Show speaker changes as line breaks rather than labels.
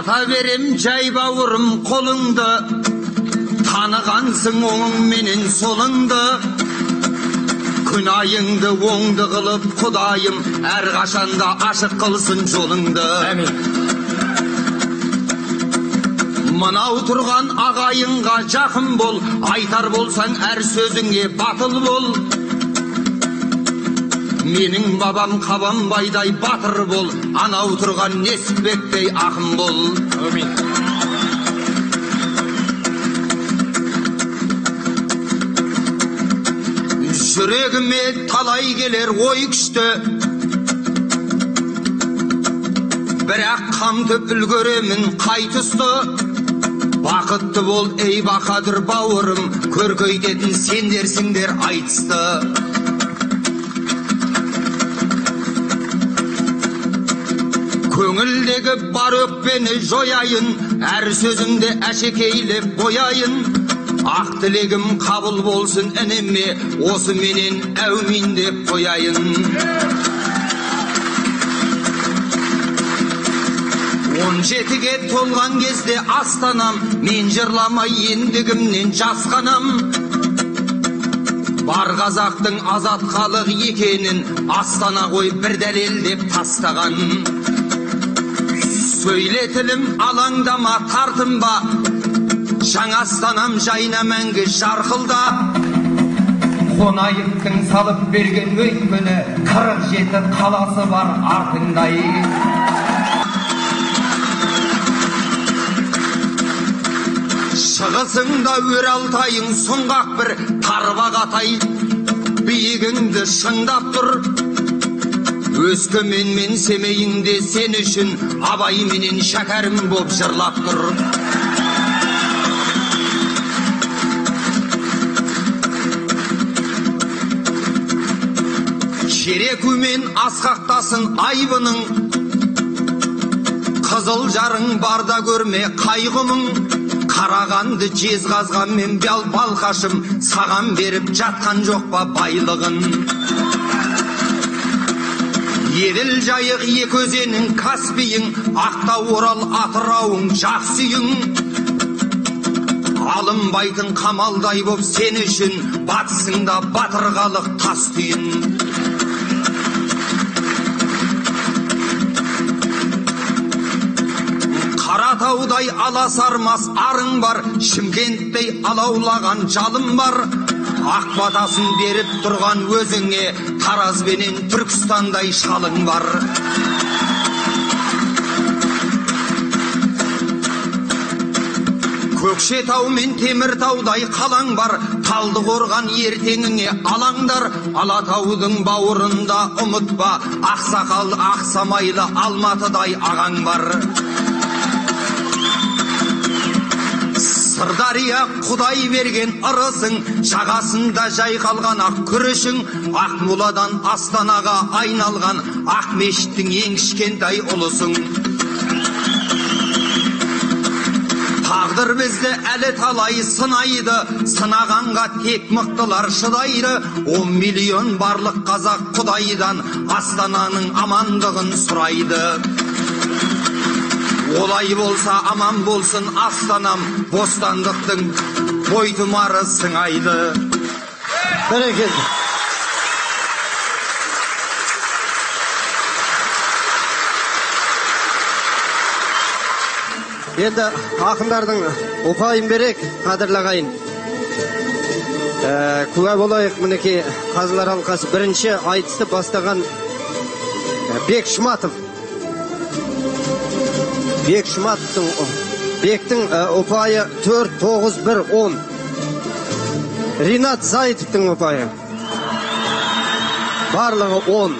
Ата берем жай бауырым қолыңды, танығансың оңың менен солыңды. Күнайыңды оңды қылып Құдайым әрқашанда ашық қылсын жолыңды.
Әмин.
Мынау тұрған ағайынға жақын бол, айтар болсаң әр сөзіңе батыл бол. Менің бабам Қабанбайдай батыр бол, анау тұрған Несіпбектей ақын бол.
Әмин.
Жүрегіме талай келер ой күшті, бірақ қамтып үлгеремін қай тұсты. Бақытты бол ей бақадыр бауырым, көркейтетін сендерсіңдер айтысты. Көңілдегі бар өкпені жояйын, әр сөзімді әшекейлеп бояйын. Ақ тілегім қабыл болсын інеме, осы менен әумин деп қояйын. 17-ге толған кезде астанам, мен жырламай ендігімнен жасқанам. Бар қазақтың азатқалық екенін Астана ғой бір дәлелдеп тастаған. Сөйлетілім алаңдама тартынба, жаңа Астанам жайна мәңгі жарқылда. Қонайықтың салып берген өйткені 47 қаласы бар артыңдай. Шығысыңда өр алтайың сұңғақ бір тарбағатай, биігіңді шыңдап тұр. Өскемен мен Семейіңде сен үшін Абай менен Шәкәрім боп жырлап тұр. Керекумен асқақтасын айбының, қызыл жарың барда көрме қайғымың. Қарағанды жезқазған мен балқашым, саған беріп жатқан жоқ па байлығын. Еділ жайық екі өзенің Каспийің, Ақтау Орал Атырауың Жақсүйің. Алынбайтын қамалдай боп сен үшін, батысыңда батырғалық тас түйін. Қаратаудай аласармас арың бар, Шымкенттей алаулаған жалым бар. Ақ батасын беріп тұрған өзіңе, Тараз бенен Түркістандай шалың бар. Көкшетау мен Теміртаудай қалаң бар, Талдықорған ертеңіңе алаңдар. Алатаудың бауырында ұмытпа, Ақсақал Ақсамайлы Алматыдай ағаң бар. Сырдария Құдай берген ырысың, жағасында жайқалған ақ күрішің. Ақмоладан Астанаға айналған ақ мешіттің ең кішкентай ұлысың. Тағдыр бізді әлі талай сынайды, сынағанға тек мықтылар шыдайды. 10 миллион барлық қазақ Құдайдан Астананың амандығын сұрайды. Олай болса аман болсын Астанам, бостандықтың бойтұмары сыңайды.
Бәрекелді. Енді ақындардың ұпайын берек, қадірлі ағайын. Куә болайық, мінекей Қазылар алқасы бірінші айтысты бастаған Бек Шыматов. Бектің ұпайы 4-9-1-10. Ринат Зайытовтың ұпайы барлығы 10.